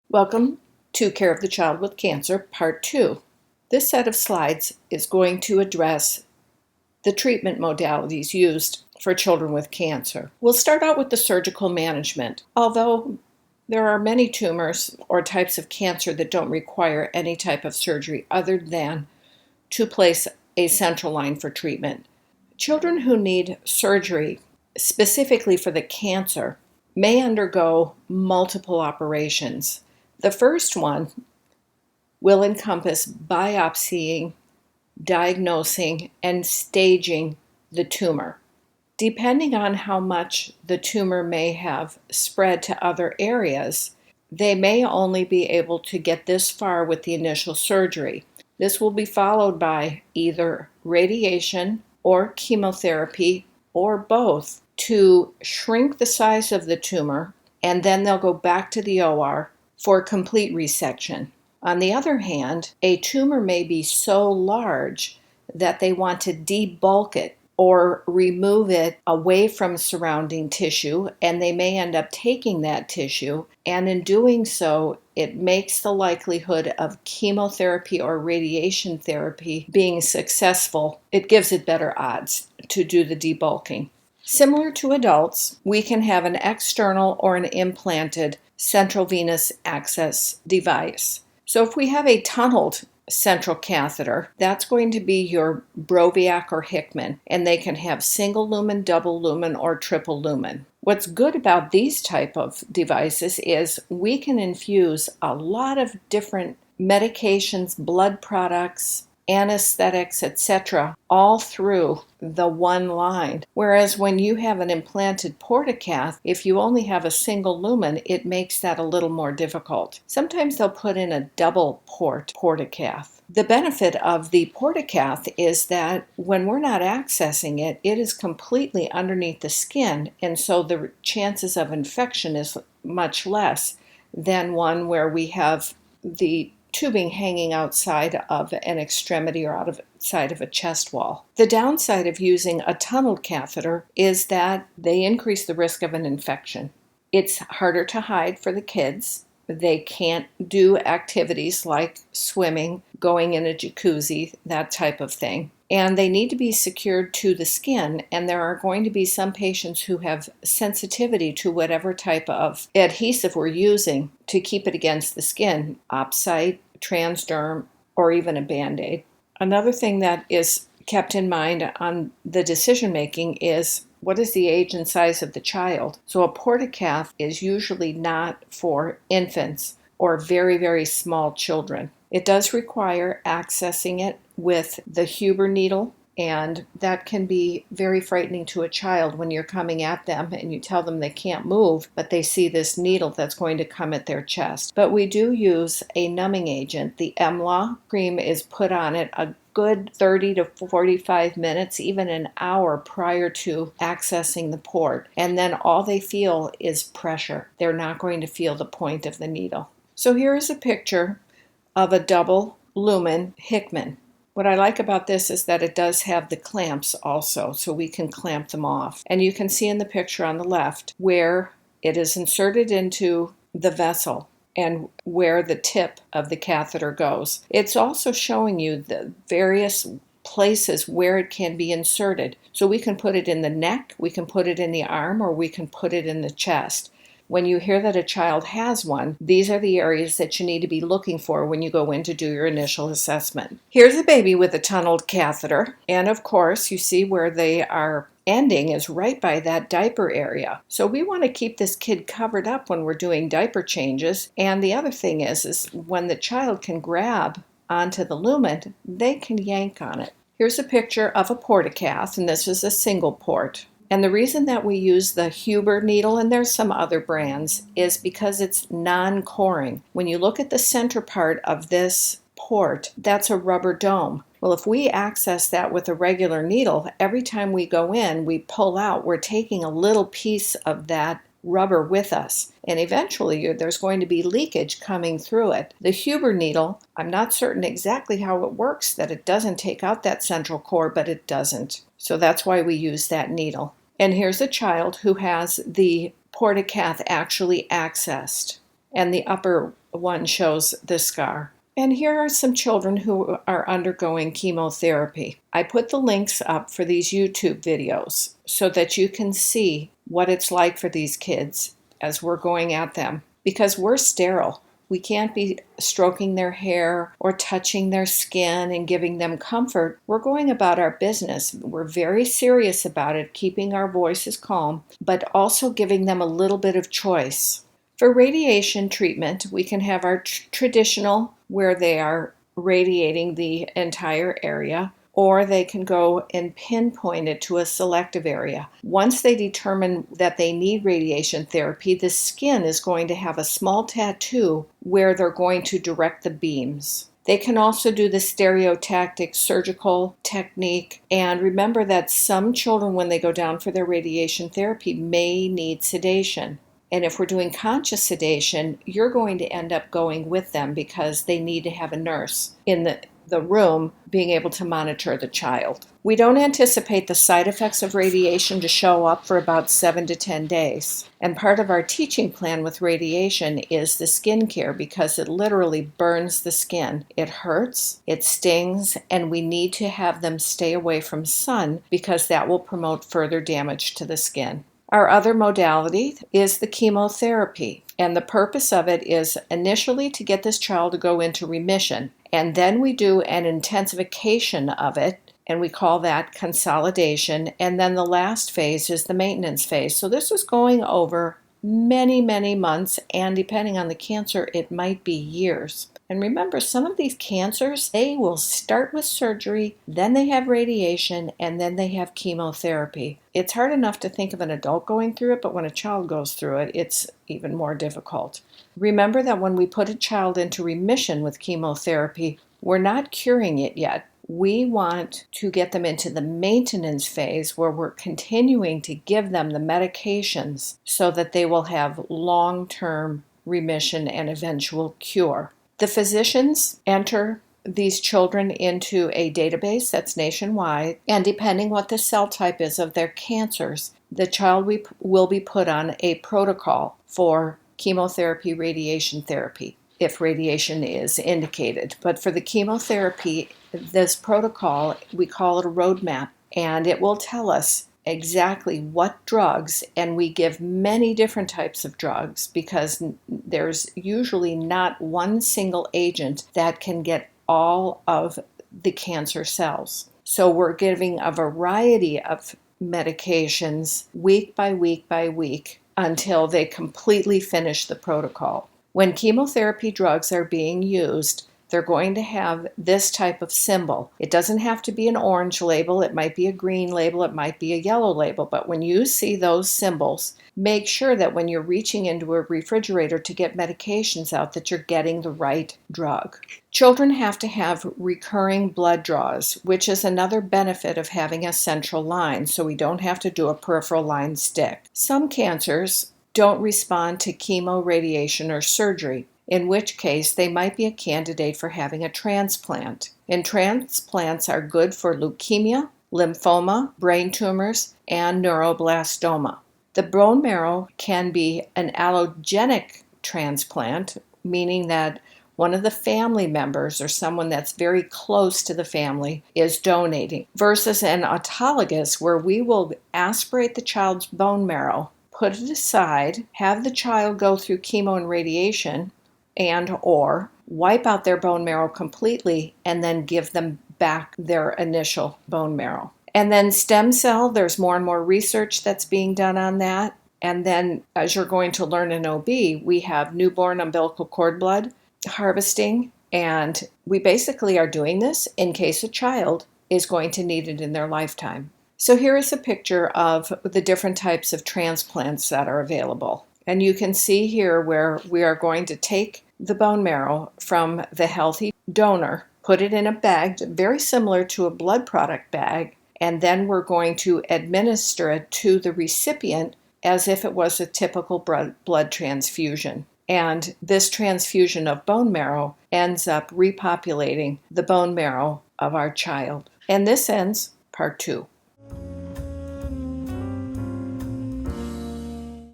Welcome to Care of the Child with Cancer, Part 2. This set of slides is going to address the treatment modalities used for children with cancer. We'll start out with the surgical management. Although there are many tumors or types of cancer that don't require any type of surgery other than to place a central line for treatment. Children who need surgery specifically for the cancer may undergo multiple operations. The first one will encompass biopsying, diagnosing, and staging the tumor. Depending on how much the tumor may have spread to other areas, they may only be able to get this far with the initial surgery. This will be followed by either radiation or chemotherapy or both to shrink the size of the tumor, and then they'll go back to the OR for complete resection. On the other hand, a tumor may be so large that they want to debulk it or remove it away from surrounding tissue, and they may end up taking that tissue, and in doing so, it makes the likelihood of chemotherapy or radiation therapy being successful. It gives it better odds to do the debulking. Similar to adults, we can have an external or an implanted central venous access device. So if we have a tunneled central catheter, that's going to be your Broviac or Hickman, and they can have single lumen, double lumen, or triple lumen. What's good about these type of devices is we can infuse a lot of different medications, blood products, anesthetics, etc., all through the one line. Whereas when you have an implanted portacath, if you only have a single lumen, it makes that a little more difficult. Sometimes they'll put in a double port portacath. The benefit of the portacath is that when we're not accessing it, it is completely underneath the skin, and so the chances of infection is much less than one where we have the tubing hanging outside of an extremity or outside of a chest wall. The downside of using a tunneled catheter is that they increase the risk of an infection. It's harder to hide for the kids. They can't do activities like swimming, going in a jacuzzi, that type of thing. And they need to be secured to the skin, and there are going to be some patients who have sensitivity to whatever type of adhesive we're using to keep it against the skin, Opsite, Transderm, or even a Band-Aid. Another thing that is kept in mind on the decision making is what is the age and size of the child. So a portacath is usually not for infants or very, very small children. It does require accessing it with the Huber needle, and that can be very frightening to a child when you're coming at them and you tell them they can't move, but they see this needle that's going to come at their chest. But we do use a numbing agent. The EMLA cream is put on it a good 30 to 45 minutes, even an hour prior to accessing the port. And then all they feel is pressure. They're not going to feel the point of the needle. So here is a picture of a double lumen Hickman. What I like about this is that it does have the clamps also, so we can clamp them off. And you can see in the picture on the left where it is inserted into the vessel and where the tip of the catheter goes. It's also showing you the various places where it can be inserted. So we can put it in the neck, we can put it in the arm, or we can put it in the chest. When you hear that a child has one, these are the areas that you need to be looking for when you go in to do your initial assessment. Here's a baby with a tunneled catheter, and of course you see where they are ending is right by that diaper area. So we want to keep this kid covered up when we're doing diaper changes. And the other thing is when the child can grab onto the lumen, they can yank on it. Here's a picture of a portacath, and this is a single port. And the reason that we use the Huber needle, and there's some other brands, is because it's non-coring. When you look at the center part of this port, that's a rubber dome. Well, if we access that with a regular needle, every time we go in, we pull out, we're taking a little piece of that rubber with us. And eventually there's going to be leakage coming through it. The Huber needle, I'm not certain exactly how it works, that it doesn't take out that central core, but it doesn't. So that's why we use that needle. And here's a child who has the portacath actually accessed. And the upper one shows the scar. And here are some children who are undergoing chemotherapy. I put the links up for these YouTube videos so that you can see what it's like for these kids as we're going at them. Because we're sterile. We can't be stroking their hair or touching their skin and giving them comfort. We're going about our business. We're very serious about it, keeping our voices calm, but also giving them a little bit of choice. For radiation treatment, we can have our traditional where they are radiating the entire area, or they can go and pinpoint it to a selective area. Once they determine that they need radiation therapy, the skin is going to have a small tattoo where they're going to direct the beams. They can also do the stereotactic surgical technique. And remember that some children, when they go down for their radiation therapy, may need sedation. And if we're doing conscious sedation, you're going to end up going with them because they need to have a nurse in the room being able to monitor the child. We don't anticipate the side effects of radiation to show up for about 7 to 10 days. And part of our teaching plan with radiation is the skin care because it literally burns the skin. It hurts, it stings, and we need to have them stay away from sun because that will promote further damage to the skin. Our other modality is the chemotherapy, and the purpose of it is initially to get this child to go into remission, and then we do an intensification of it, and we call that consolidation, and then the last phase is the maintenance phase. So this is going over many, many months, and depending on the cancer, it might be years. And remember, some of these cancers, they will start with surgery, then they have radiation, and then they have chemotherapy. It's hard enough to think of an adult going through it, but when a child goes through it, it's even more difficult. Remember that when we put a child into remission with chemotherapy, we're not curing it yet. We want to get them into the maintenance phase where we're continuing to give them the medications so that they will have long-term remission and eventual cure. The physicians enter these children into a database that's nationwide, and depending what the cell type is of their cancers, the child will be put on a protocol for chemotherapy, radiation therapy, if radiation is indicated. But for the chemotherapy, this protocol, we call it a roadmap, and it will tell us exactly what drugs, and we give many different types of drugs because there's usually not one single agent that can get all of the cancer cells. So we're giving a variety of medications week by week by week until they completely finish the protocol. When chemotherapy drugs are being used, they're going to have this type of symbol. It doesn't have to be an orange label. It might be a green label. It might be a yellow label. But when you see those symbols, make sure that when you're reaching into a refrigerator to get medications out, that you're getting the right drug. Children have to have recurring blood draws, which is another benefit of having a central line, so we don't have to do a peripheral line stick. Some cancers don't respond to chemo, radiation, or surgery, in which case they might be a candidate for having a transplant. And transplants are good for leukemia, lymphoma, brain tumors, and neuroblastoma. The bone marrow can be an allogenic transplant, meaning that one of the family members or someone that's very close to the family is donating, versus an autologous where we will aspirate the child's bone marrow, put it aside, have the child go through chemo and radiation, and or wipe out their bone marrow completely and then give them back their initial bone marrow. And then stem cell, there's more and more research that's being done on that. And then as you're going to learn in OB, we have newborn umbilical cord blood harvesting. And we basically are doing this in case a child is going to need it in their lifetime. So here is a picture of the different types of transplants that are available. And you can see here where we are going to take the bone marrow from the healthy donor, put it in a bag very similar to a blood product bag, and then we're going to administer it to the recipient as if it was a typical blood transfusion. And this transfusion of bone marrow ends up repopulating the bone marrow of our child. And this ends part 2.